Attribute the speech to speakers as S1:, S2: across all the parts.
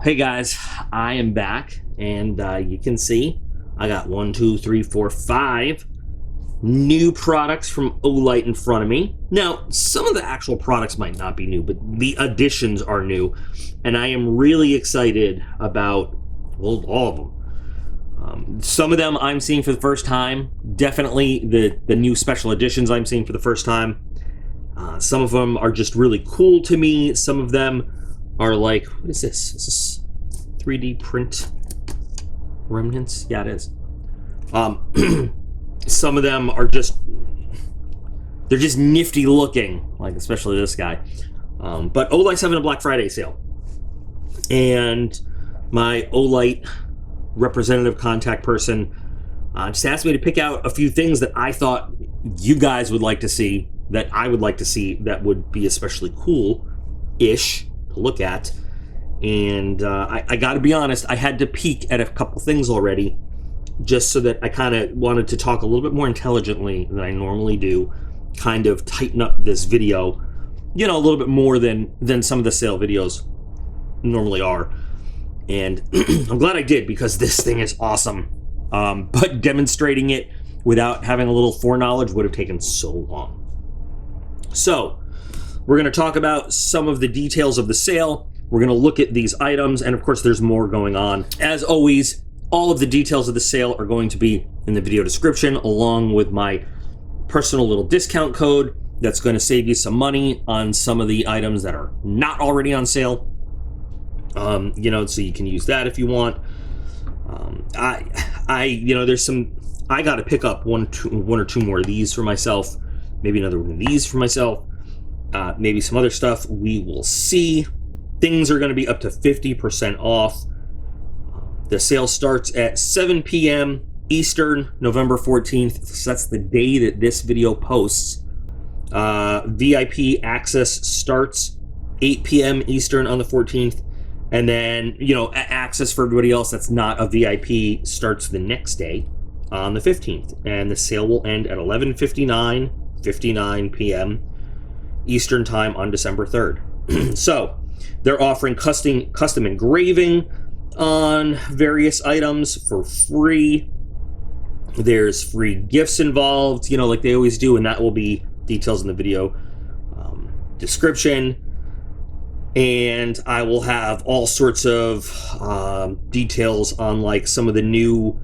S1: Hey guys, I am back, and you can see I got 1, 2, 3, 4, 5 new products from Olight in front of me. Now, some of the actual products might not be new, but the additions are new, and I am really excited about, well, all of them. Some of them I'm seeing for the first time. Definitely the new special editions I'm seeing for the first time. Some of them are just really cool to me. Some of them are like, what is this? Is this 3D print remnants? Yeah, it is. Some of them are just, they're just nifty looking, like especially this guy. But Olight's having a Black Friday sale. And my Olight representative contact person just asked me to pick out a few things that I thought you guys would like to see, that I would like to see, that would be especially cool-ish to look at. And I gotta be honest, I had to peek at a couple things already, just so that I kind of wanted to talk a little bit more intelligently than I normally do, kind of tighten up this video, you know, a little bit more than some of the sale videos normally are. And I'm glad I did, because this thing is awesome. But demonstrating it without having a little foreknowledge would have taken so long. So we're going to talk about some of the details of the sale. We're going to look at these items, and of course there's more going on. As always, all of the details of the sale are going to be in the video description, along with my personal little discount code that's going to save you some money on some of the items that are not already on sale. You know, so you can use that if you want. You know, there's some, I got to pick up one or two more of these for myself, maybe another one of these for myself, maybe some other stuff. We will see. Things are going to be up to 50% off. The sale starts at 7 p.m. Eastern, November 14th. So that's the day that this video posts. VIP access starts 8 p.m. Eastern on the 14th. And then, you know, access for everybody else that's not a VIP starts the next day on the 15th. And the sale will end at 11:59 p.m. Eastern time on December 3rd. So they're offering custom engraving on various items for free. There's free gifts involved, you know, like they always do, and that will be details in the video description. And I will have all sorts of details on like some of the new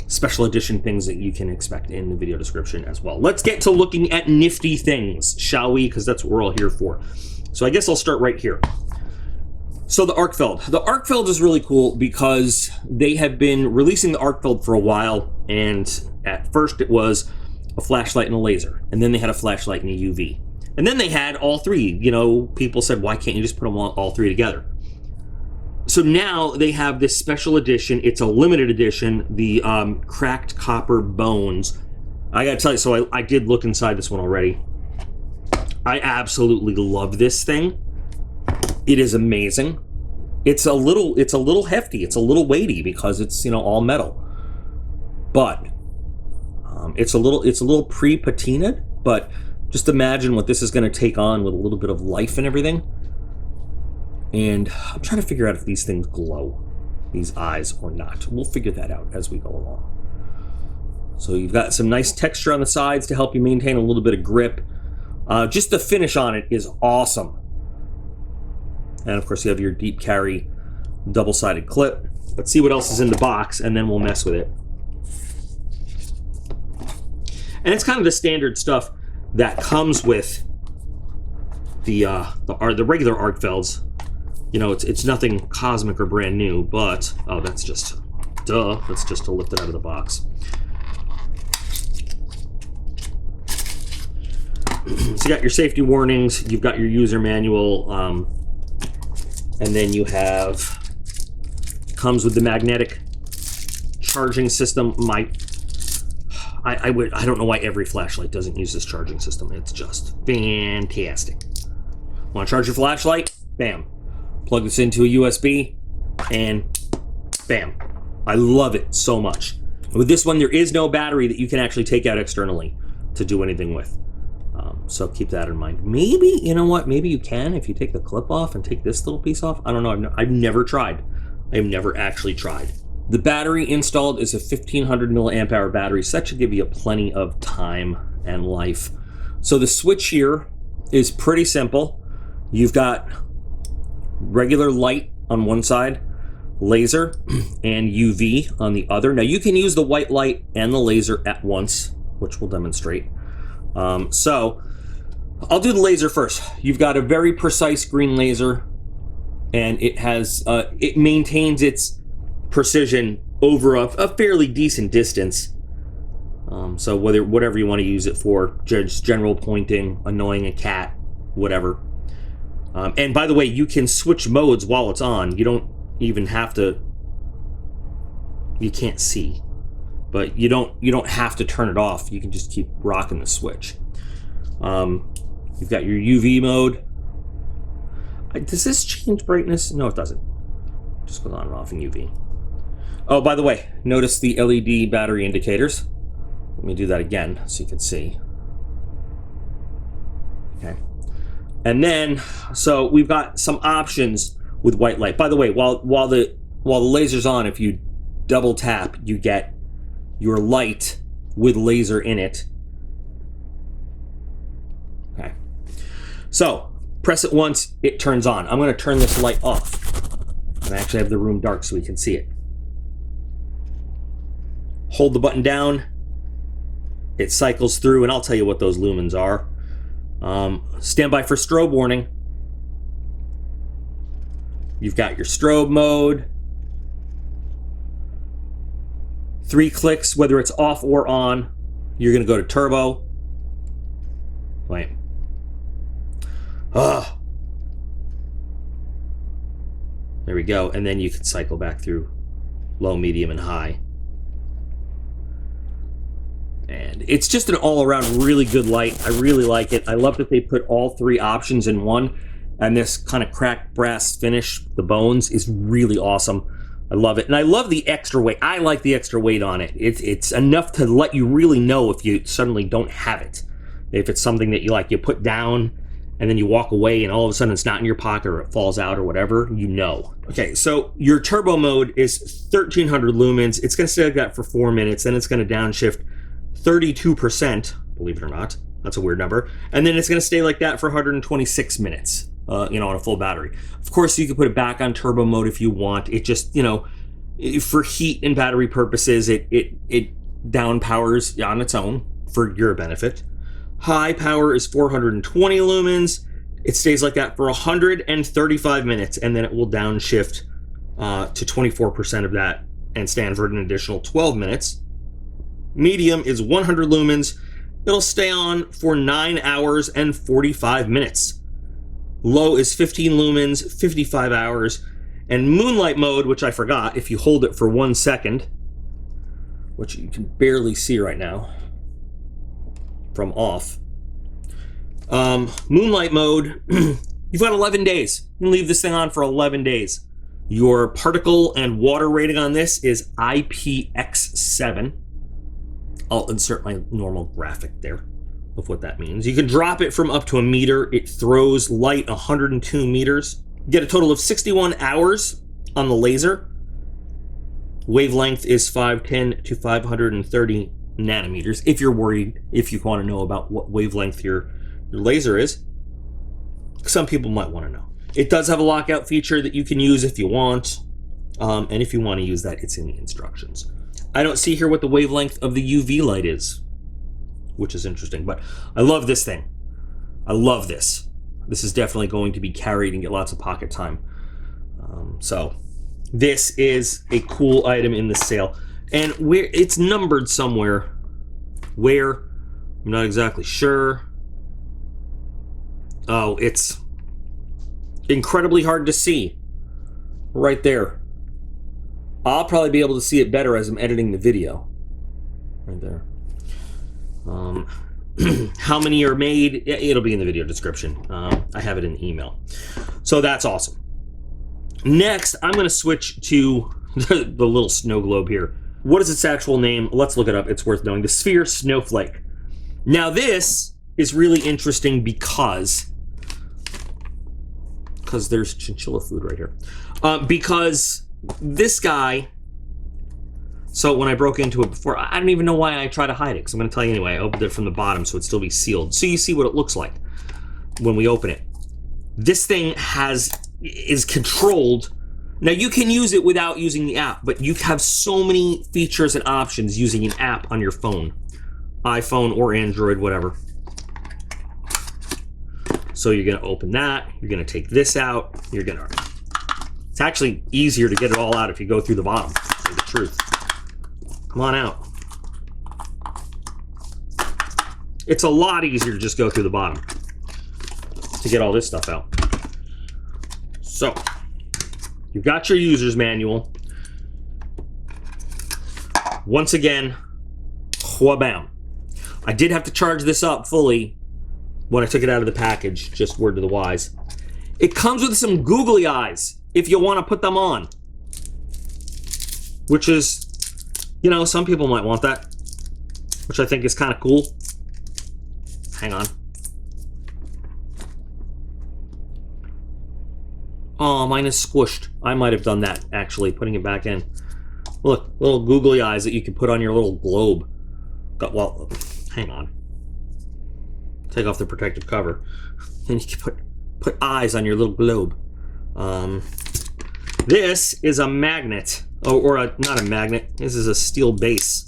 S1: special edition things that you can expect in the video description as well. Let's get to looking at nifty things, shall we? Because that's what we're all here for. So I guess I'll start right here. So the Arkfeld. The Arkfeld is really cool because they have been releasing the Arkfeld for a while, and at first it was a flashlight and a laser, and then they had a flashlight and a UV. And then they had all three. You know, people said, why can't you just put them all three together? So now they have this special edition. It's a limited edition, the cracked copper bones. I gotta tell you, so I did look inside this one already. I absolutely love this thing. It is amazing. It's a little hefty. It's a little weighty because it's, you know, all metal. But it's a little pre-patinaed, but just imagine what this is going to take on with a little bit of life and everything. And I'm trying to figure out if these things glow, these eyes, or not. We'll figure that out as we go along. So you've got some nice texture on the sides to help you maintain a little bit of grip. Just the finish on it is awesome. And of course you have your deep carry double-sided clip. Let's see what else is in the box, and then we'll mess with it. And it's kind of the standard stuff that comes with the regular Arkfelds. You know, it's nothing cosmic or brand new, but oh, that's just duh. That's just to lift it out of the box. So you got your safety warnings. You've got your user manual, and then you have comes with the magnetic charging system. I don't know why every flashlight doesn't use this charging system. It's just fantastic. Want to charge your flashlight? Bam. Plug this into a USB, and bam. I love it so much. With this one, there is no battery that you can actually take out externally to do anything with. So keep that in mind. Maybe, you know what? Maybe you can if you take the clip off and take this little piece off. I don't know. I've never tried. I've never actually tried. The battery installed is a 1500 milliamp hour battery, so that should give you plenty of time and life. So the switch here is pretty simple. You've got regular light on one side, laser, and UV on the other. Now you can use the white light and the laser at once, which we'll demonstrate. So I'll do the laser first. You've got a very precise green laser, and it has it maintains its precision over a fairly decent distance. So whatever you want to use it for, just general pointing, annoying a cat, whatever. And by the way, you can switch modes while it's on. You don't even have to. You can't see, but you don't have to turn it off. You can just keep rocking the switch. You've got your UV mode. Does this change brightness? No, it doesn't. Just goes on and off in UV. Oh, by the way, notice the LED battery indicators. Let me do that again so you can see. Okay. And then, so we've got some options with white light. By the way, while the laser's on, if you double tap, you get your light with laser in it. Okay. So, press it once, it turns on. I'm going to turn this light off. And I actually have the room dark so we can see it. Hold the button down. It cycles through, and I'll tell you what those lumens are. Stand by for strobe warning. You've got your strobe mode. 3 clicks, whether it's off or on. You're going to go to turbo. Wait. There we go. And then you can cycle back through low, medium, and high. And it's just an all-around really good light. I really like it. I love that they put all 3 options in one. And this kind of cracked brass finish, the bones, is really awesome. I love it. And I love the extra weight. I like the extra weight on it. It's enough to let you really know if you suddenly don't have it. If it's something that you put down and then you walk away and all of a sudden it's not in your pocket or it falls out or whatever, you know. Okay, so your turbo mode is 1300 lumens. It's going to stay like that for 4 minutes. Then it's going to downshift 32%, believe it or not. That's a weird number. And then it's going to stay like that for 126 minutes, on a full battery. Of course, you can put it back on turbo mode if you want. It just, for heat and battery purposes, it down powers on its own for your benefit. High power is 420 lumens. It stays like that for 135 minutes, and then it will downshift to 24% of that and stand for an additional 12 minutes. Medium is 100 lumens. It'll stay on for 9 hours and 45 minutes. Low is 15 lumens, 55 hours. And moonlight mode, which I forgot, if you hold it for 1 second, which you can barely see right now from off. Moonlight mode, you've got 11 days. You can leave this thing on for 11 days. Your particle and water rating on this is IPX7. I'll insert my normal graphic there of what that means. You can drop it from up to 1 meter. It throws light 102 meters. You get a total of 61 hours on the laser. Wavelength is 510 to 530 nanometers. If you're worried, if you want to know about what wavelength your laser is, some people might want to know. It does have a lockout feature that you can use if you want. And if you want to use that, it's in the instructions. I don't see here what the wavelength of the UV light is, which is interesting, but I love this thing. I love this. This is definitely going to be carried and get lots of pocket time. So this is a cool item in the sale. And where it's numbered somewhere. Where? I'm not exactly sure. Oh, it's incredibly hard to see. Right there. I'll probably be able to see it better as I'm editing the video. Right there. How many are made? It'll be in the video description. I have it in the email. So that's awesome. Next, I'm going to switch to the little snow globe here. What is its actual name? Let's look it up. It's worth knowing. The Sphere Snowflake. Now this is really interesting because there's chinchilla food right here. Because this guy, so when I broke into it before, I don't even know why I try to hide it, because I'm going to tell you anyway. I opened it from the bottom so it'd still be sealed. So you see what it looks like when we open it. This thing is controlled. Now you can use it without using the app, but you have so many features and options using an app on your phone. iPhone or Android, whatever. So you're going to open that. You're going to take this out. It's actually easier to get it all out if you go through the bottom, to say the truth. Come on out. It's a lot easier to just go through the bottom to get all this stuff out. So, you've got your user's manual. Once again, wha-bam. I did have to charge this up fully when I took it out of the package, just word to the wise. It comes with some googly eyes if you want to put them on. Which is, you know, some people might want that, which I think is kind of cool. Hang on. Oh, mine is squished. I might have done that, actually, putting it back in. Look, little googly eyes that you can put on your little globe. Well, hang on. Take off the protective cover. And you can put eyes on your little globe. This is a magnet. Not a magnet. This is a steel base.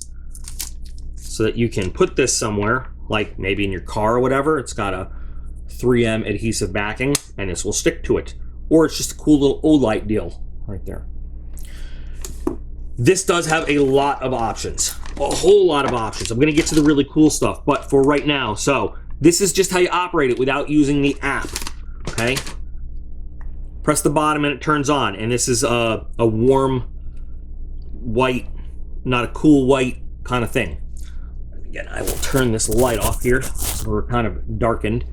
S1: So that you can put this somewhere, like maybe in your car or whatever. It's got a 3M adhesive backing, and this will stick to it. Or it's just a cool little Olight deal right there. This does have a lot of options. A whole lot of options. I'm going to get to the really cool stuff, but for right now, so this is just how you operate it without using the app, okay? Press the bottom and it turns on, and this is a warm white, not a cool white kind of thing. Again, I will turn this light off here, so we're kind of darkened.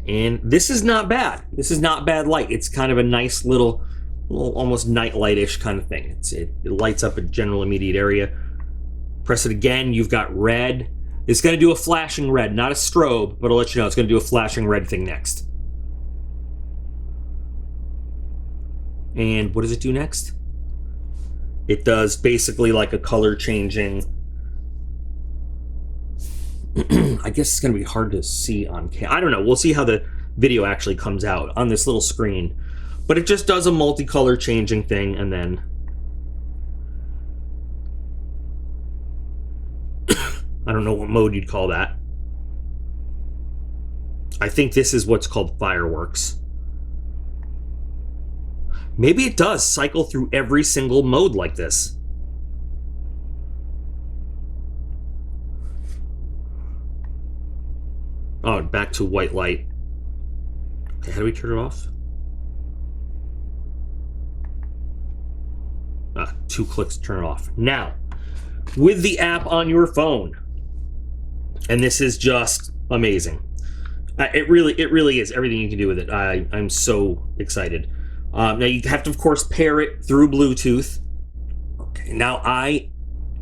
S1: And this is not bad. This is not bad light. It's kind of a nice little almost night light-ish kind of thing. It lights up a general immediate area. Press it again, you've got red. It's going to do a flashing red, not a strobe, but I'll let you know it's going to do a flashing red thing next. And what does it do next? It does basically like a color changing. I guess it's going to be hard to see on camera. I don't know. We'll see how the video actually comes out on this little screen. But it just does a multicolor changing thing, and then I don't know what mode you'd call that. I think this is what's called fireworks. Maybe it does cycle through every single mode like this. Oh, back to white light. Okay, how do we turn it off? 2 clicks to turn it off. Now, with the app on your phone, and this is just amazing. It really is everything you can do with it. I'm so excited. Now you have to, of course, pair it through Bluetooth. Okay, now I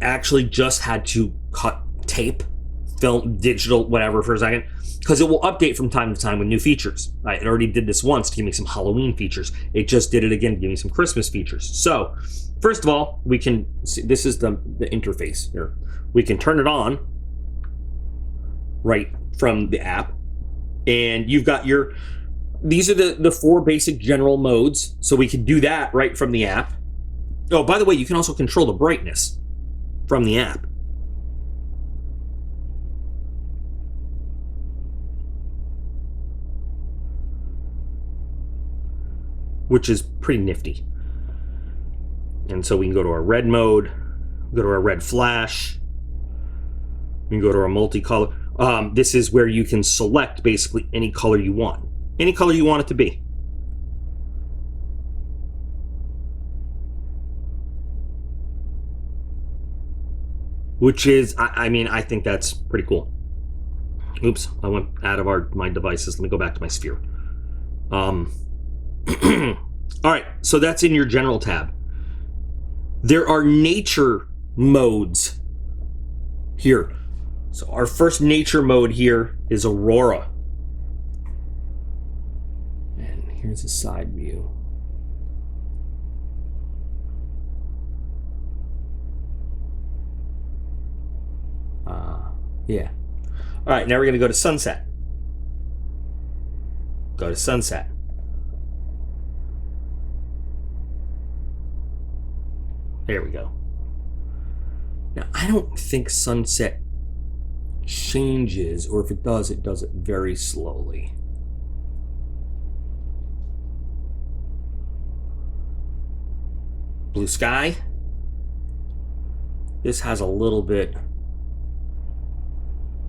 S1: actually just had to cut tape, film, digital, whatever for a second, because it will update from time to time with new features. It already did this once to give me some Halloween features. It just did it again to give me some Christmas features. So, first of all, we can see, this is the interface here. We can turn it on right from the app, and you've got your, these are the 4 basic general modes, so we can do that right from the app. Oh, by the way, you can also control the brightness from the app. Which is pretty nifty. And so we can go to our red mode, go to our red flash, we can go to our multicolor. This is where you can select basically any color you want. Any color you want it to be. Which is, I mean, I think that's pretty cool. Oops, I went out of my devices. Let me go back to my sphere. All right, so that's in your general tab. There are nature modes here. So our first nature mode here is Aurora. And here's a side view. Yeah. All right, now we're going to go to sunset. Go to sunset. There we go. Now, I don't think sunset changes, or if it does it very slowly. Blue sky. This has a little bit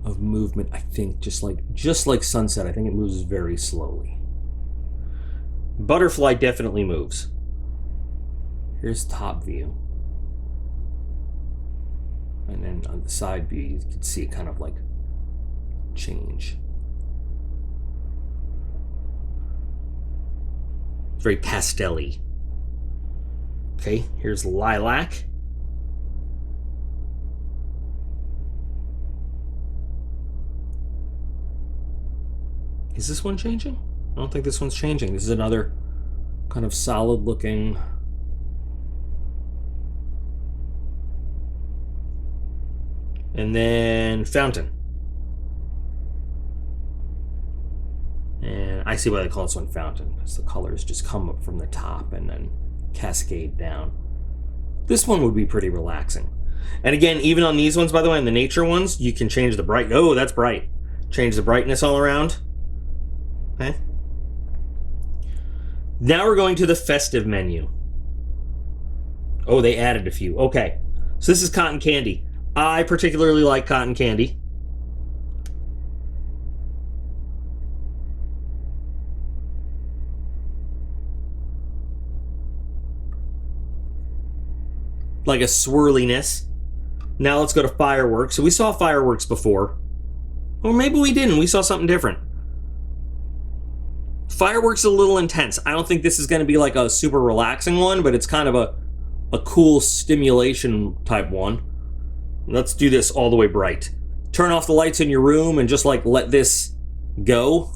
S1: of movement, I think, just like sunset. I think it moves very slowly. Butterfly definitely moves. Here's top view. And then on the side view, you can see it kind of like change. It's very pastel-y. Okay, here's lilac. Is this one changing? I don't think this one's changing. This is another kind of solid looking. And then fountain. And I see why they call this one fountain, because the colors just come up from the top and then cascade down. This one would be pretty relaxing. And again, even on these ones, by the way, on the nature ones, you can change the bright. Oh, that's bright. Change the brightness all around. Okay. Now we're going to the festive menu. Oh, they added a few. Okay. So this is cotton candy. I particularly like cotton candy. Like a swirliness. Now let's go to fireworks. So we saw fireworks before. Or maybe we didn't. We saw something different. Fireworks is a little intense. I don't think this is going to be like a super relaxing one, but it's kind of a cool stimulation type one. Let's do this all the way bright. Turn off the lights in your room and just like let this go.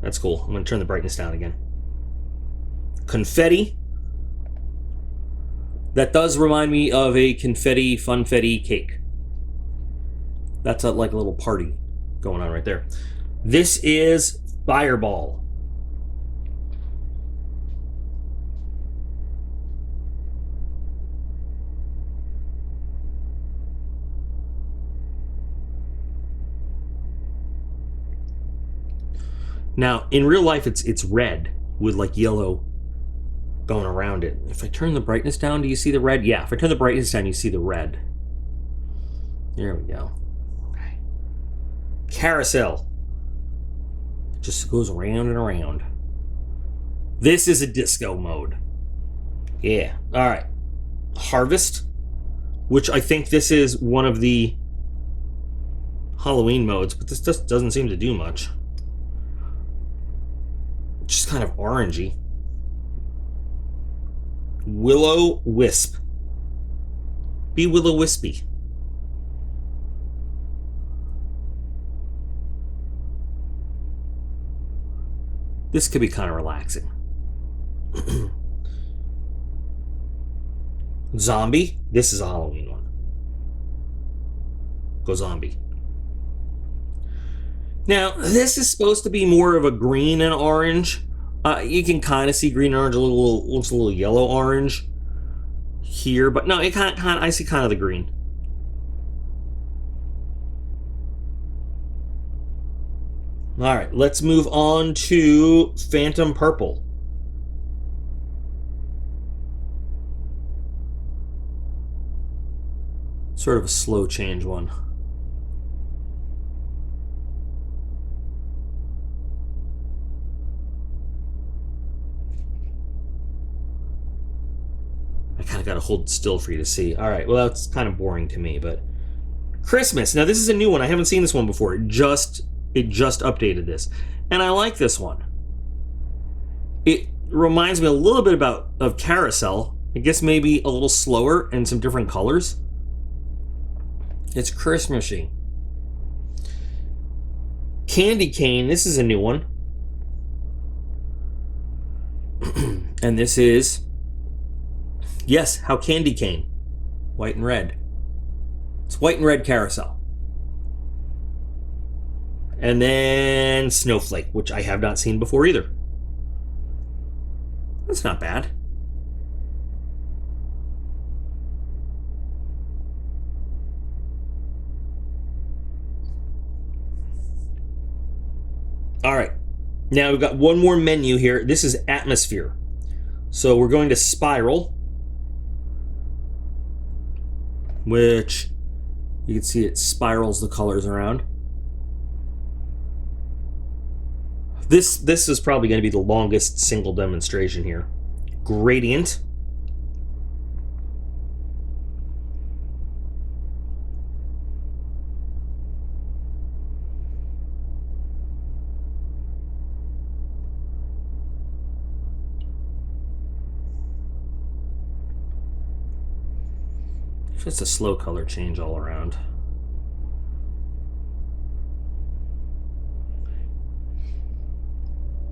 S1: That's cool. I'm going to turn the brightness down again. Confetti. That does remind me of a confetti funfetti cake. That's like a little party going on right there. This is Fireball. Now, in real life, it's red with like yellow going around it. If I turn the brightness down, do you see the red? Yeah, if I turn the brightness down, you see the red. There we go. Okay. Carousel. It just goes around and around. This is a disco mode. Yeah. All right. Harvest, which I think this is one of the Halloween modes, but this just doesn't seem to do much. Just kind of orangey. Willow Wisp. Be Willow Wispy. This could be kind of relaxing. Zombie. This is a Halloween one. Go zombie. Now, this is supposed to be more of a green and orange. You can kind of see green and orange, looks a little yellow-orange here, but no, it I see kind of the green. All right, let's move on to Phantom Purple. Sort of a slow change one. I kind of got to hold still for you to see. All right, well, that's kind of boring to me, but Christmas. Now, this is a new one. I haven't seen this one before. It just updated this, and I like this one. It reminds me a little bit of Carousel. I guess maybe a little slower and some different colors. It's Christmassy. Candy Cane. This is a new one, and this is. Yes, how candy cane. White and red. It's white and red carousel. And then Snowflake, which I have not seen before either. That's not bad. All right. Now we've got one more menu here. This is atmosphere. So we're going to spiral, which you can see it spirals the colors around. This is probably going to be the longest single demonstration here. Gradient. Just a slow color change all around.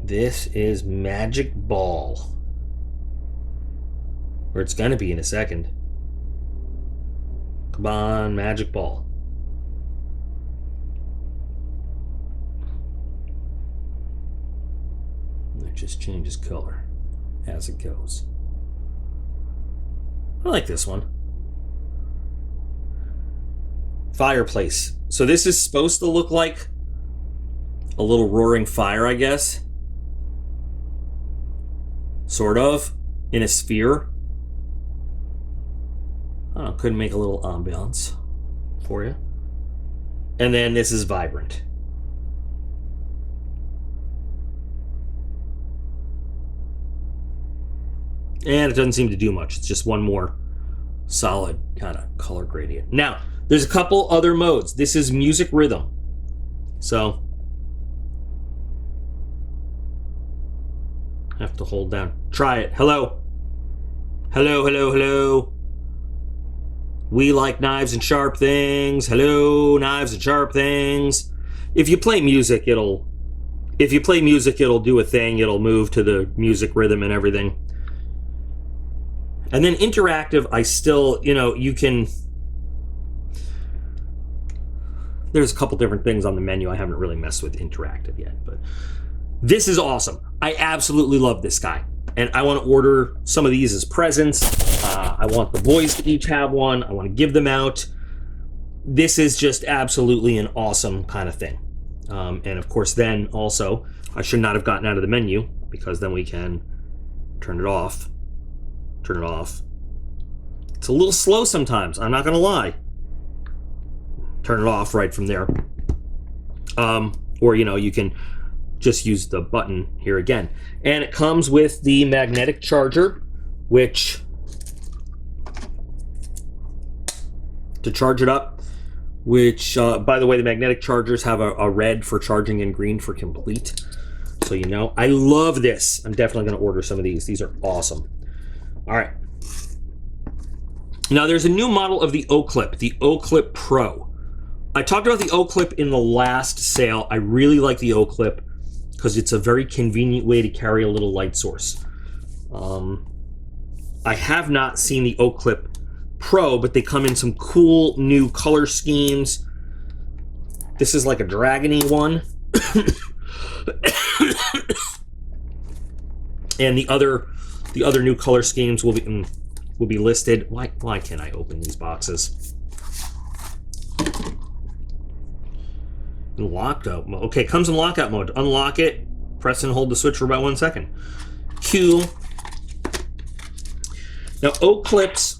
S1: This is Magic Ball. Or it's gonna be in a second. Come on, Magic Ball. It just changes color as it goes. I like this one. Fireplace. So this is supposed to look like a little roaring fire, I guess. Sort of. In a sphere. I don't know, could make a little ambiance for you. And then this is vibrant. And it doesn't seem to do much. It's just one more solid kind of color gradient. Now, there's a couple other modes. This is music rhythm. So, I have to hold down. Try it. Hello. Hello, hello, hello. We like knives and sharp things. Hello, knives and sharp things. If you play music, it'll do a thing. It'll move to the music rhythm and everything. And then interactive, I still, you can... There's a couple different things on the menu. I haven't really messed with interactive yet, but this is awesome. I absolutely love this guy. And I want to order some of these as presents. I want the boys to each have one. I want to give them out. This is just absolutely an awesome kind of thing. And of course, then also, I should not have gotten out of the menu because then we can turn it off. Turn it off. It's a little slow sometimes. I'm not going to lie. Turn it off right from there. Or, you can just use the button here again. And it comes with the magnetic charger, which, to charge it up, which, by the way, the magnetic chargers have a red for charging and green for complete. So I love this. I'm definitely going to order some of these. These are awesome. All right. Now, there's a new model of the Oclip, the Oclip Pro. I talked about the Oclip in the last sale. I really like the Oclip because it's a very convenient way to carry a little light source. I have not seen the Oclip Pro, but they come in some cool new color schemes. This is like a dragony one. And the other new color schemes will be listed. Why can't I open these boxes? In lockout mode. Okay, comes in lockout mode. Unlock it, press and hold the switch for about 1 second. Q. Now, Oclips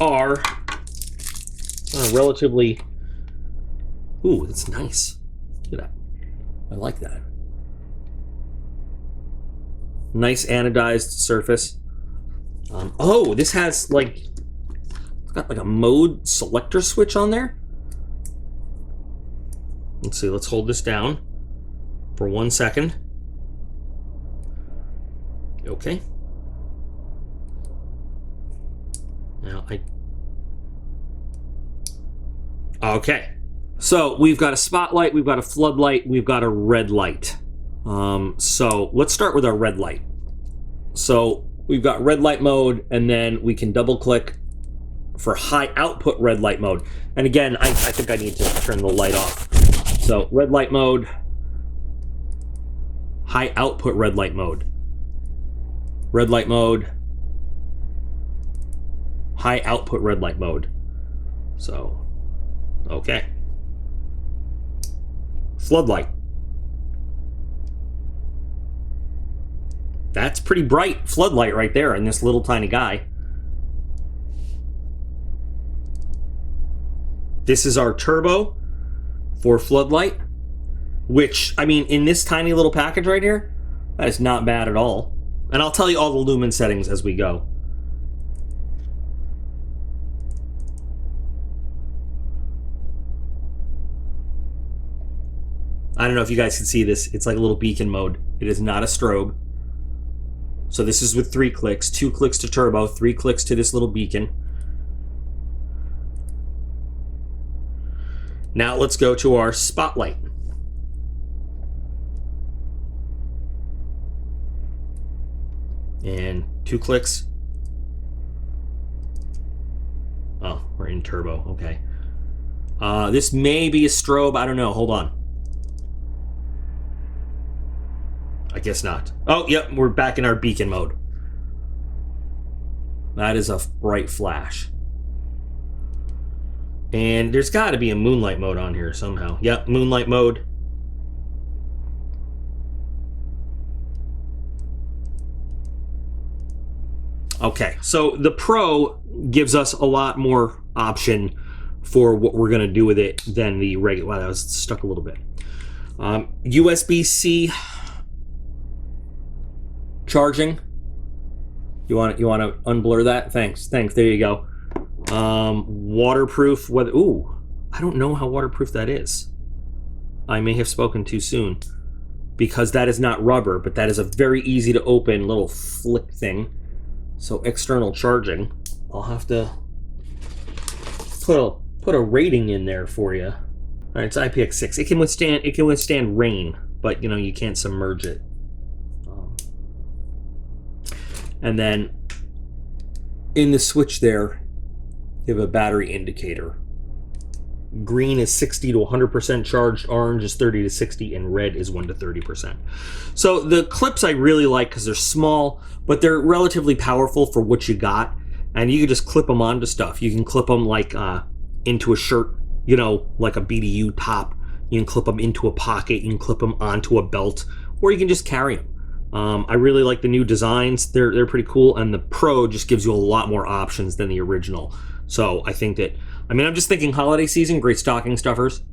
S1: are relatively... Ooh, that's nice. Look at that. I like that. Nice anodized surface. Oh, this has it's got like a mode selector switch on there. Let's see, let's hold this down for 1 second. Okay. Now okay. So we've got a spotlight, we've got a floodlight, we've got a red light. So let's start with our red light. So we've got red light mode, and then we can double click for high output red light mode. And again, I think I need to turn the light off. So red light mode, high output red light mode, red light mode, high output red light mode. So, okay. Floodlight. That's pretty bright floodlight right there in this little tiny guy. This is our turbo for floodlight, which, I mean, in this tiny little package right here, that is not bad at all. And I'll tell you all the lumen settings as we go. I don't know if you guys can see this. It's like a little beacon mode. It is not a strobe. So this is with 3 clicks, 2 clicks to turbo, 3 clicks to this little beacon. Now let's go to our spotlight. And 2 clicks. Oh, we're in turbo, okay. This may be a strobe, I don't know, hold on. I guess not. Oh, yep, we're back in our beacon mode. That is a bright flash. And there's got to be a moonlight mode on here somehow. Yep, moonlight mode. Okay, so the Pro gives us a lot more option for what we're going to do with it than the regular. Wow, that was stuck a little bit. USB-C charging. You want to unblur that? Thanks. There you go. Waterproof. Whether I don't know how waterproof that is. I may have spoken too soon because that is not rubber, but that is a very easy to open little flick thing. So external charging. I'll have to put a rating in there for you. All right, it's IPX6. It can withstand rain, but you can't submerge it. And then in the switch there, you have a battery indicator. Green is 60 to 100% charged, orange is 30 to 60, and red is 1 to 30%. So the clips I really like because they're small, but they're relatively powerful for what you got. And you can just clip them onto stuff. You can clip them like into a shirt, like a BDU top. You can clip them into a pocket. You can clip them onto a belt, or you can just carry them. I really like the new designs. They're pretty cool, and the Pro just gives you a lot more options than the original. So I think that, I'm just thinking holiday season, great stocking stuffers,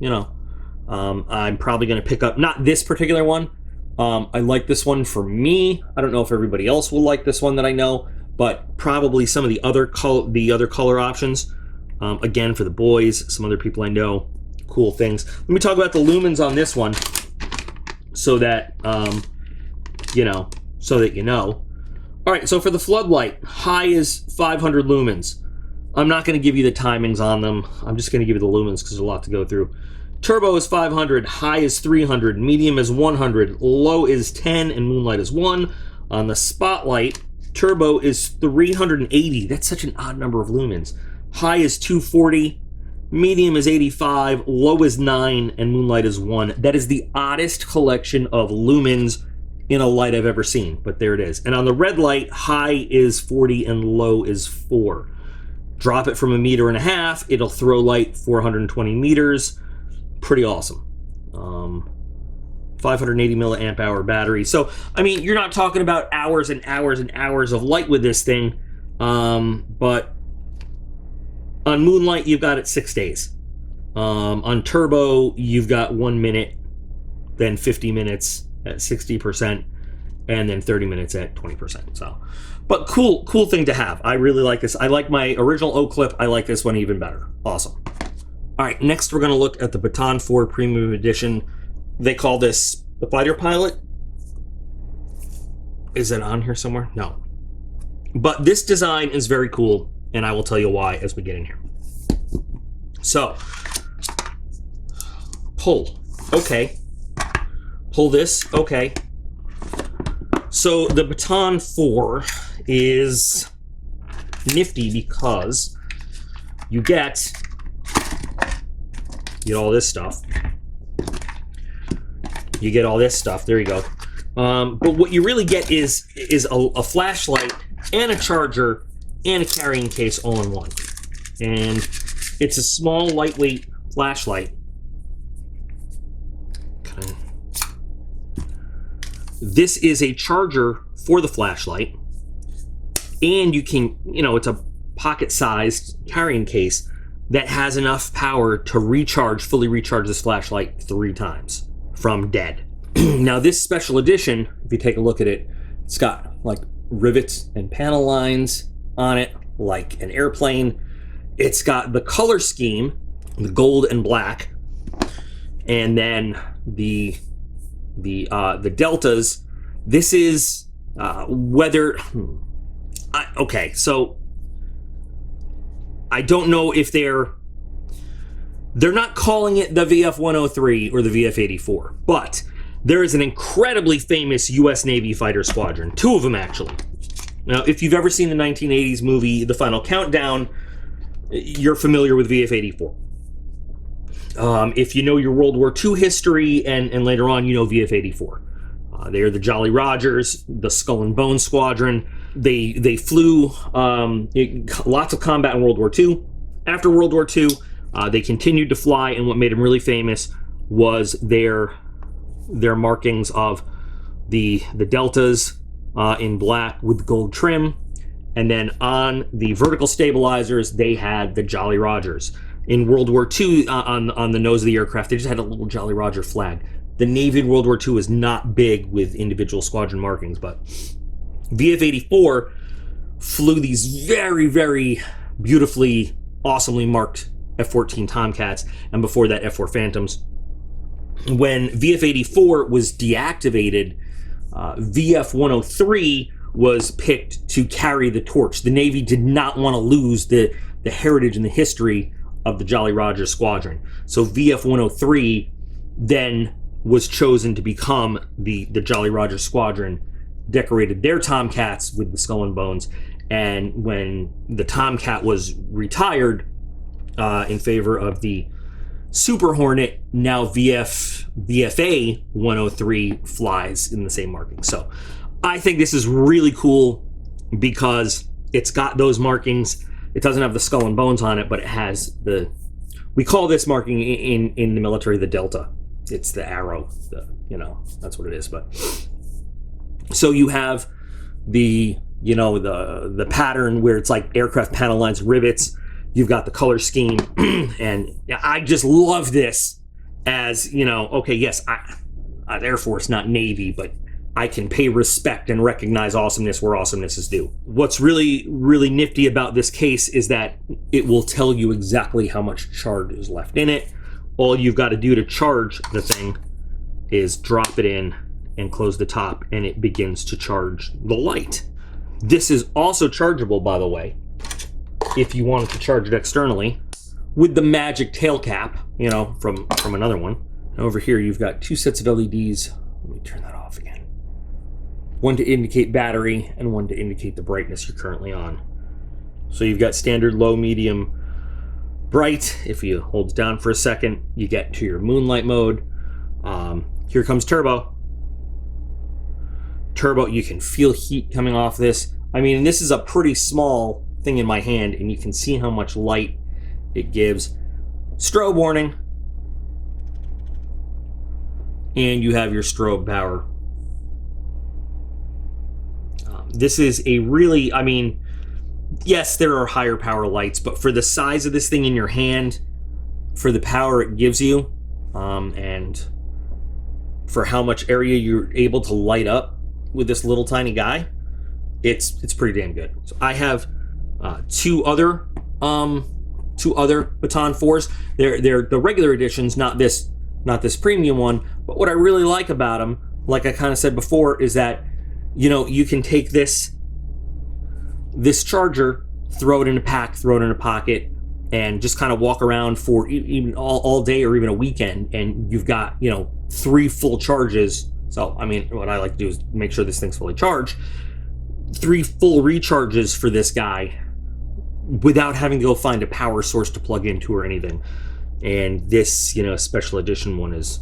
S1: I'm probably going to pick up, not this particular one. I like this one for me. I don't know if everybody else will like this one that I know, but probably some of the other color options. Again, for the boys, some other people I know, cool things. Let me talk about the lumens on this one so that, you know. All right, so for the floodlight, high is 500 lumens. I'm not going to give you the timings on them. I'm just going to give you the lumens because there's a lot to go through. Turbo is 500, high is 300, medium is 100, low is 10, and moonlight is 1. On the spotlight, turbo is 380. That's such an odd number of lumens. High is 240, medium is 85, low is 9, and moonlight is 1. That is the oddest collection of lumens in a light I've ever seen, but there it is. And on the red light, high is 40 and low is 4. Drop it from 1.5 meters, it'll throw light 420 meters. Pretty awesome. 580 milliamp hour battery. So, you're not talking about hours and hours and hours of light with this thing, but on moonlight, you've got it 6 days. On turbo, you've got 1 minute, then 50 minutes at 60%, and then 30 minutes at 20%. So, but cool thing to have. I really like this. I like my original Oclip. I like this one even better. Awesome. All right, next we're going to look at the Baton 4 Premium Edition. They call this the Fighter Pilot. Is it on here somewhere? No. But this design is very cool, and I will tell you why as we get in here. So, pull. Okay. Pull this. Okay. So the Baton 4 is nifty because you get all this stuff. You get all this stuff. There you go. But what you really get is a flashlight and a charger and a carrying case all in one. And it's a small, lightweight flashlight. Okay. This is a charger for the flashlight. And you can, it's a pocket-sized carrying case that has enough power to fully recharge this flashlight 3 times from dead. Now this special edition, if you take a look at it, it's got like rivets and panel lines on it, like an airplane. It's got the color scheme, the gold and black, and then the deltas. This is okay, so I don't know if they're not calling it the VF-103 or the VF-84, but there is an incredibly famous U.S. Navy fighter squadron, 2 of them actually. Now, if you've ever seen the 1980s movie The Final Countdown, you're familiar with VF-84. If you know your World War II history, and later on you know VF-84. They are the Jolly Rogers, the Skull and Bones Squadron. They flew lots of combat in World War II. After World War II, they continued to fly, and what made them really famous was their markings of the deltas in black with gold trim, and then on the vertical stabilizers they had the Jolly Rogers. In World War II, on the nose of the aircraft, they just had a little Jolly Roger flag. The Navy in World War II is not big with individual squadron markings, but VF-84 flew these very, very beautifully, awesomely marked F-14 Tomcats, and before that F-4 Phantoms. When VF-84 was deactivated, VF-103 was picked to carry the torch. The Navy did not want to lose the heritage and the history of the Jolly Roger Squadron. So VF-103 then was chosen to become the Jolly Roger Squadron, decorated their Tomcats with the skull and bones, and when the Tomcat was retired in favor of the Super Hornet, now VFA 103 flies in the same marking. So I think this is really cool because it's got those markings. It doesn't have the skull and bones on it, but it has we call this marking in the military the delta. It's the arrow, that's what it is. But so you have the pattern where it's like aircraft panel lines, rivets. You've got the color scheme, and I just love this as, okay, yes, I'm Air Force, not Navy, but I can pay respect and recognize awesomeness where awesomeness is due. What's really, really nifty about this case is that it will tell you exactly how much charge is left in it. All you've got to do to charge the thing is drop it in and close the top, and it begins to charge the light. This is also chargeable, by the way, if you wanted to charge it externally with the magic tail cap, from another one. And over here, you've got 2 sets of LEDs. Let me turn that off again. One to indicate battery and one to indicate the brightness you're currently on. So you've got standard, low, medium, bright. If you hold it down for a second, you get to your moonlight mode. Here comes turbo. Turbo, you can feel heat coming off this. I mean, this is a pretty small thing in my hand, and you can see how much light it gives. Strobe warning. And you have your strobe power. This is a really, yes, there are higher power lights, but for the size of this thing in your hand, for the power it gives you, and for how much area you're able to light up with this little tiny guy, it's pretty damn good. So I have two other Baton 4s. They're the regular editions, not this premium one. But what I really like about them, like I kind of said before, is that you can take this charger, throw it in a pack, throw it in a pocket, and just kind of walk around for even all day or even a weekend, and you've got 3 full charges. So what I like to do is make sure this thing's fully charged. 3 full recharges for this guy without having to go find a power source to plug into or anything. And this, you know, special edition one is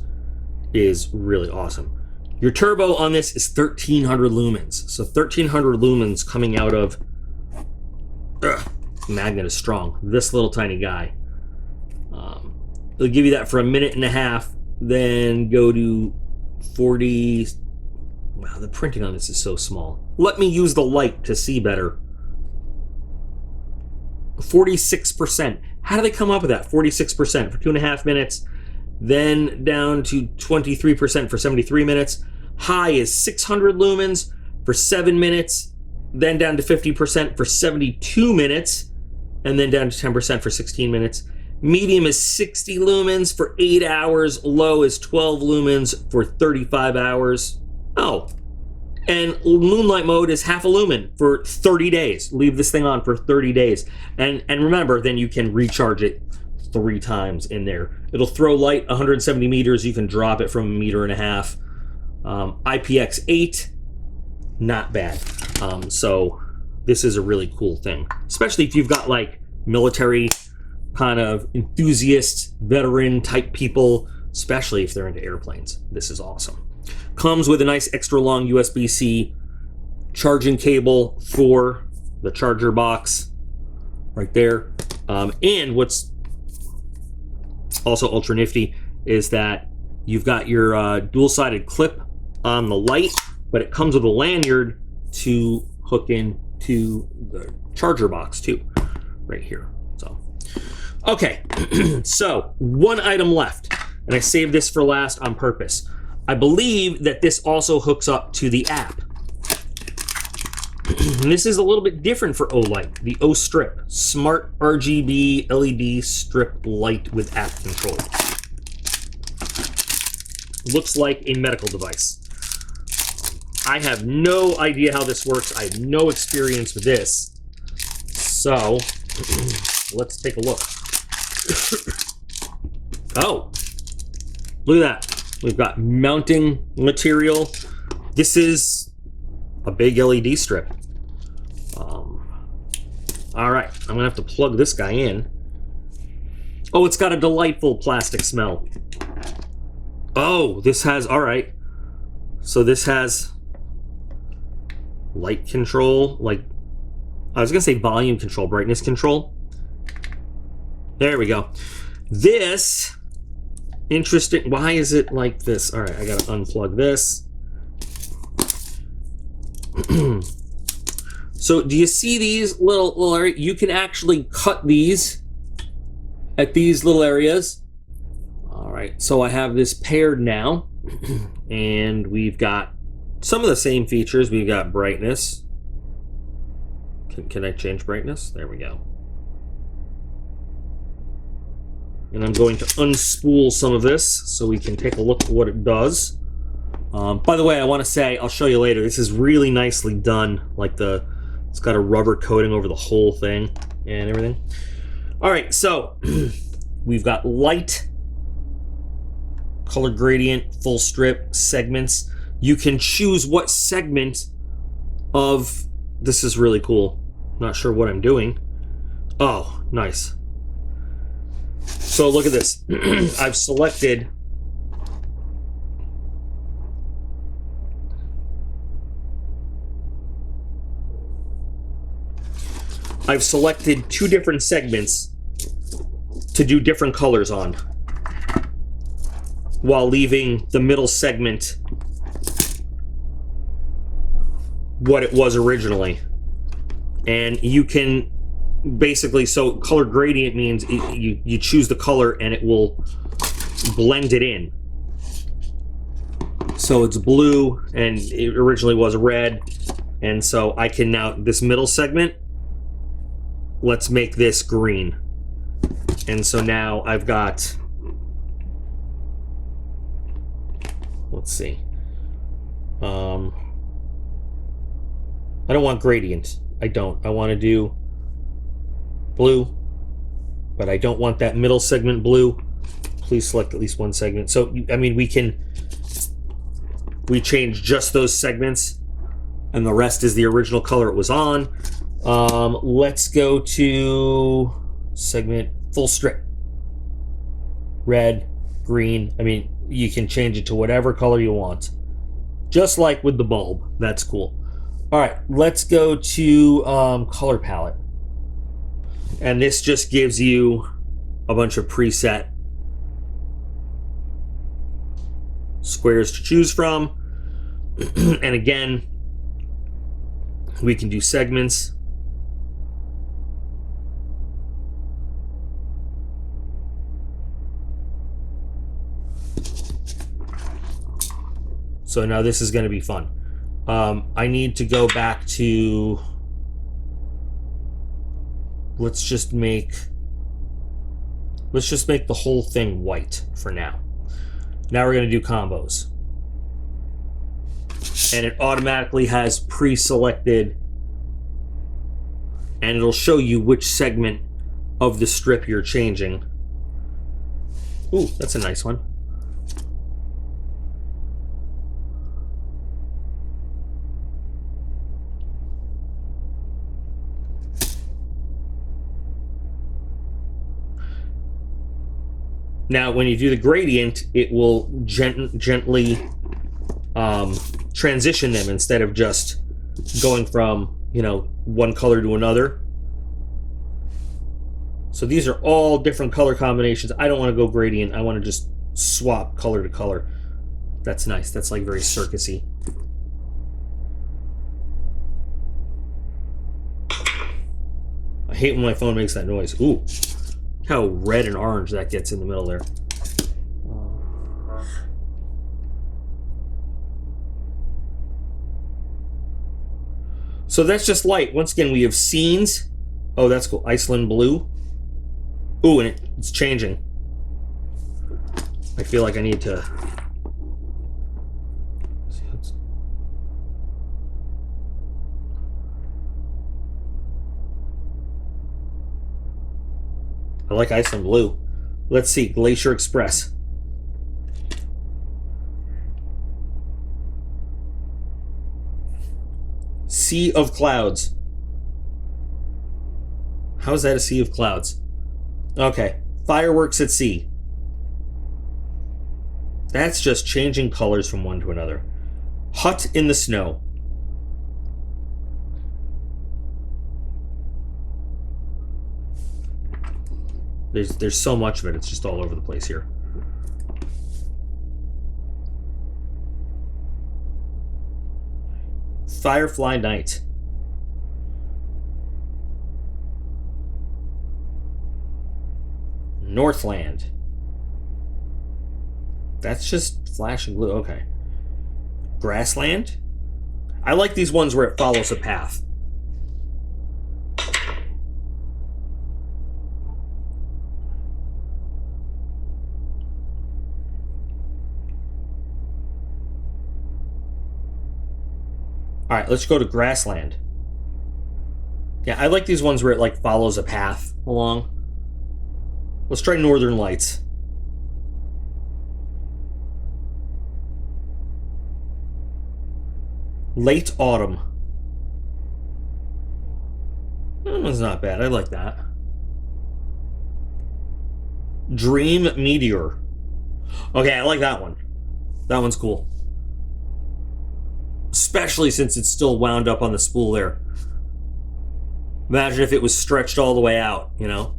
S1: really awesome. Your turbo on this is 1300 lumens. So 1300 lumens coming out of magnet is strong. This little tiny guy. It'll give you that for a minute and a half, then go to 40. Wow, the printing on this is so small. Let me use the light to see better. 46%. How do they come up with that? 46% for 2.5 minutes, then down to 23% for 73 minutes. High is 600 lumens for 7 minutes, then down to 50% for 72 minutes, and then down to 10% for 16 minutes. Medium is 60 lumens for 8 hours. Low is 12 lumens for 35 hours. Oh, and moonlight mode is half a lumen for 30 days. Leave this thing on for 30 days. And remember, then you can recharge it 3 times in there. It'll throw light 170 meters. You can drop it from 1.5 meters. IPX8, not bad. So this is a really cool thing, especially if you've got like military kind of enthusiast, veteran type people, especially if they're into airplanes. This is awesome. Comes with a nice extra long USB-C charging cable for the charger box right there. And what's also ultra nifty is that you've got your dual-sided clip on the light, but it comes with a lanyard to hook into the charger box too, right here. So, okay, so one item left, and I saved this for last on purpose. I believe that this also hooks up to the app. And this is a little bit different for Olight, the Ostrip Smart RGB LED strip light with app control. Looks like a medical device. I have no idea how this works. I have no experience with this. So, let's take a look. Oh, look at that. We've got mounting material. This is a big LED strip. All right, I'm gonna have to plug this guy in. Oh, it's got a delightful plastic smell. Oh, this has, all right. So this has light control, like, I was gonna say volume control, brightness control. There we go. This, interesting, why is it like this? All right, I gotta unplug this. So do you see these little areas? You can actually cut these at these little areas. All right, so I have this paired now, and we've got some of the same features. We've got brightness. Can I change brightness? There we go. And I'm going to unspool some of this so we can take a look at what it does. By the way, I want to say, I'll show you later, this is really nicely done. Like it's got a rubber coating over the whole thing and everything. All right, so we've got light, color gradient, full strip, segments. You can choose what segment of, this is really cool. Not sure what I'm doing. Oh, nice. So look at this. I've selected two different segments to do different colors on, while leaving the middle segment what it was originally. And you can basically, so color gradient means you choose the color and it will blend it in. So it's blue and it originally was red. And so I can now, this middle segment, let's make this green. And so now I've got, let's see. I don't want gradient. I don't. I want to do blue, but I don't want that middle segment blue. Please select at least one segment. So, I mean, we change just those segments, and the rest is the original color it was on. Let's go to segment full strip. Red, green. I mean, you can change it to whatever color you want. Just like with the bulb. That's cool. All right, let's go to color palette. And this just gives you a bunch of preset squares to choose from. And again, we can do segments. So now this is going to be fun. I need to go back to, let's just make the whole thing white for now. Now we're going to do combos. And it automatically has pre-selected, and it'll show you which segment of the strip you're changing. Ooh, that's a nice one. Now, when you do the gradient, it will gently transition them instead of just going from, you know, one color to another. So these are all different color combinations. I don't want to go gradient. I want to just swap color to color. That's nice. That's like very circusy. I hate when my phone makes that noise. Ooh. How red and orange that gets in the middle there. So that's just light. Once again, we have scenes. Oh, that's cool. Iceland blue. Ooh, and it's changing. I feel like I need to... I like Iceland blue. Let's see, Glacier Express. Sea of Clouds. How is that a sea of clouds? Okay, Fireworks at Sea. That's just changing colors from one to another. Hut in the Snow. There's so much of it, it's just all over the place here. Firefly Night. Northland. That's just flashing blue, okay. Grassland? I like these ones where it follows a path. All right, let's go to Grassland. Yeah, I like these ones where it like follows a path along. Let's try Northern Lights. Late Autumn. That one's not bad. I like that. Dream Meteor. Okay, I like that one. That one's cool. Especially since it's still wound up on the spool there. Imagine if it was stretched all the way out, you know?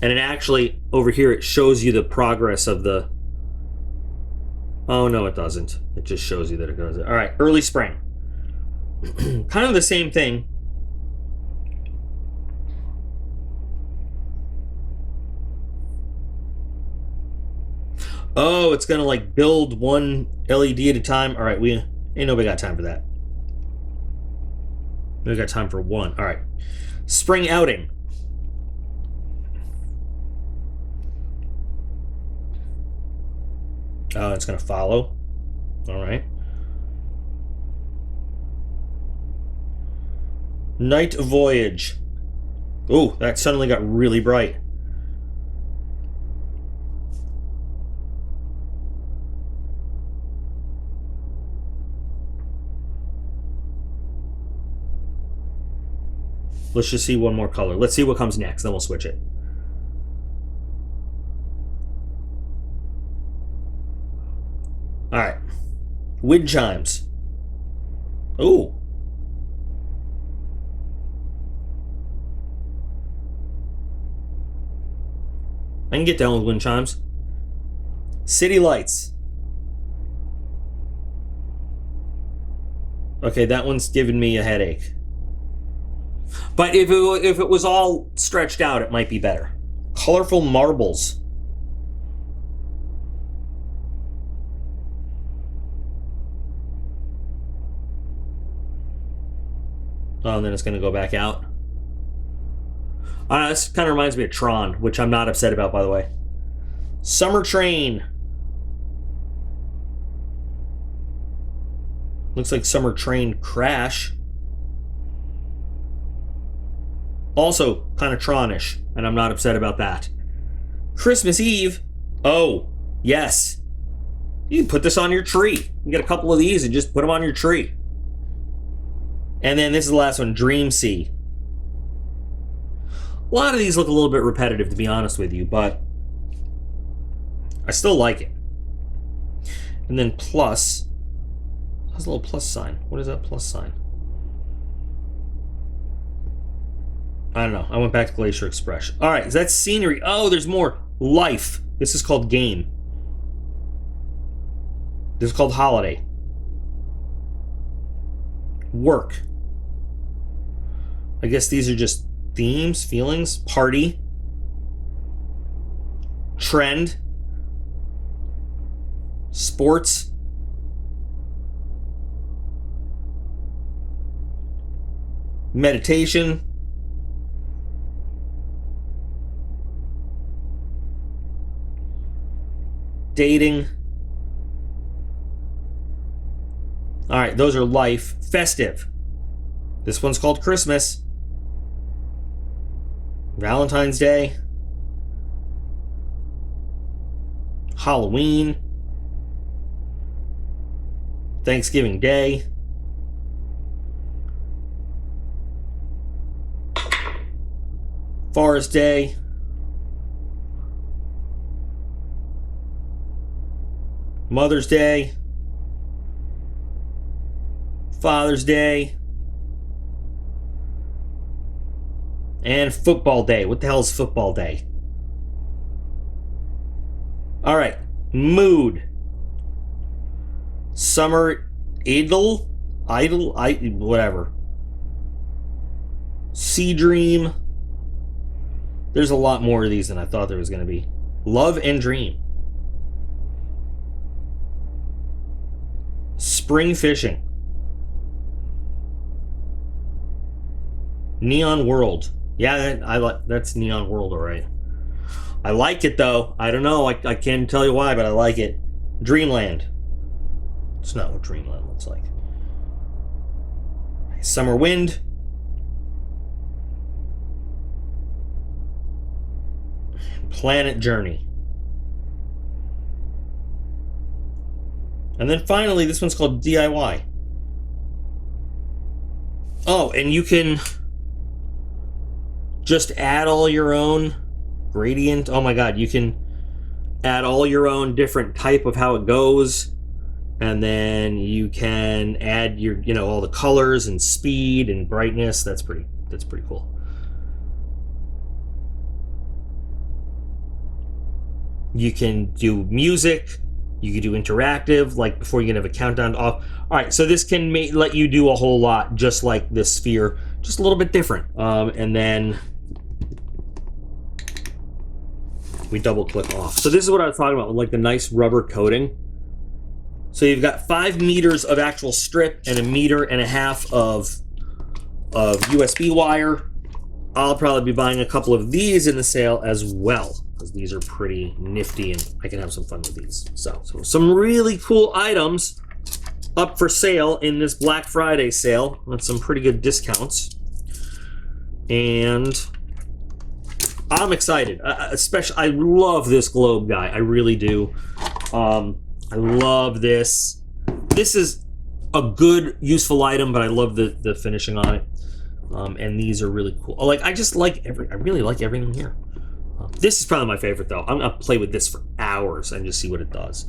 S1: And it actually, over here, it shows you the progress of the... Oh, no, it doesn't. It just shows you that it goes... All right, early spring. Kind of the same thing. Oh, it's gonna like build one LED at a time. All right, we ain't nobody got time for that. We got time for one. All right, spring outing. Oh, it's gonna follow. All right. Night voyage. Oh, that suddenly got really bright. Let's just see one more color. Let's see what comes next, then we'll switch it. All right. Wind chimes. Ooh. I can get down with wind chimes. City lights. Okay, that one's giving me a headache. But if it was all stretched out, it might be better. Colorful marbles. Oh, and then it's going to go back out. This kind of reminds me of Tron, which I'm not upset about, by the way. Summer Train. Looks like Summer Train Crash. Also kind of Tron-ish, and I'm not upset about that. Christmas Eve. Oh, yes. You can put this on your tree. You get a couple of these and just put them on your tree. And then this is the last one, Dream Sea. A lot of these look a little bit repetitive, to be honest with you, but I still like it. And then plus, has a little plus sign. What is that plus sign? I don't know. I went back to Glacier Express. All right, is that scenery? Oh, there's more. Life. This is called Game. This is called Holiday. Work. I guess these are just themes, feelings, party, trend, sports, meditation, dating. All right, those are life. Festive. This one's called Christmas. Valentine's Day. Halloween. Thanksgiving Day. Forest Day. Mother's Day. Father's Day. And Football Day. What the hell is Football Day? All right. Mood. Summer Idle, whatever. Sea Dream. There's a lot more of these than I thought there was going to be. Love and Dream. Spring Fishing. Neon World. Yeah, that's Neon World, all right. I like it, though. I don't know. I can't tell you why, but I like it. Dreamland. It's not what Dreamland looks like. Summer Wind. Planet Journey. And then finally, this one's called DIY. Oh, and you can just add all your own gradient. Oh my god, you can add all your own different type of how it goes, and then you can add your, all the colors and speed and brightness. That's pretty cool. You can do music, you can do interactive, like before you can have a countdown off. All right, so this can let you do a whole lot, just like this sphere, just a little bit different. And then we double click off. So this is what I was talking about, with like the nice rubber coating. So you've got 5 meters of actual strip and 1.5 meters of USB wire. I'll probably be buying a couple of these in the sale as well, because these are pretty nifty and I can have some fun with these. So some really cool items up for sale in this Black Friday sale with some pretty good discounts. And I'm excited. Especially, I love this globe guy. I really do. I love this. This is a good, useful item, but I love the finishing on it. And these are really cool. Like, I really like everything here. This is probably my favorite though. I'm gonna play with this for hours and just see what it does.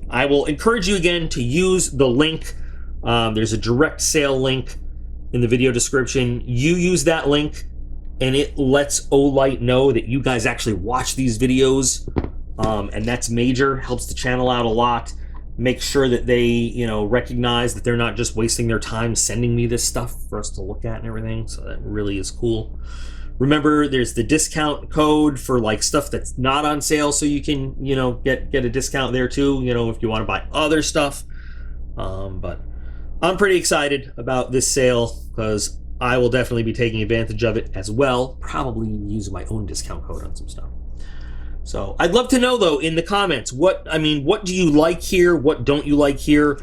S1: I will encourage you again to use the link. There's a direct sale link in the video description. You use that link and it lets Olight know that you guys actually watch these videos. And that's major, helps the channel out a lot. Make sure that they, you know, recognize that they're not just wasting their time sending me this stuff for us to look at and everything. So that really is cool. Remember, there's the discount code for like stuff that's not on sale, so you can, you know, get a discount there too, you know, if you want to buy other stuff. But I'm pretty excited about this sale because I will definitely be taking advantage of it as well. Probably using my own discount code on some stuff. So I'd love to know though in the comments, what do you like here? What don't you like here?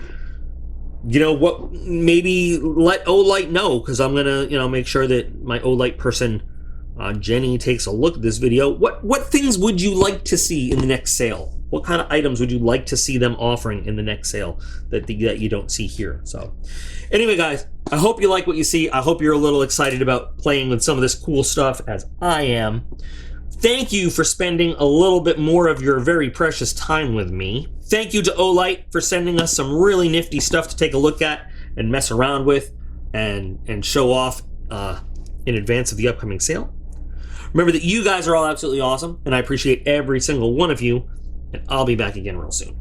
S1: You know, what, maybe let Olight know, because I'm gonna, you know, make sure that my Olight person, Jenny, takes a look at this video. What things would you like to see in the next sale? What kind of items would you like to see them offering in the next sale that you don't see here? So anyway, guys, I hope you like what you see. I hope you're a little excited about playing with some of this cool stuff as I am. Thank you for spending a little bit more of your very precious time with me. Thank you to Olight for sending us some really nifty stuff to take a look at and mess around with and show off in advance of the upcoming sale. Remember that you guys are all absolutely awesome, and I appreciate every single one of you, and I'll be back again real soon.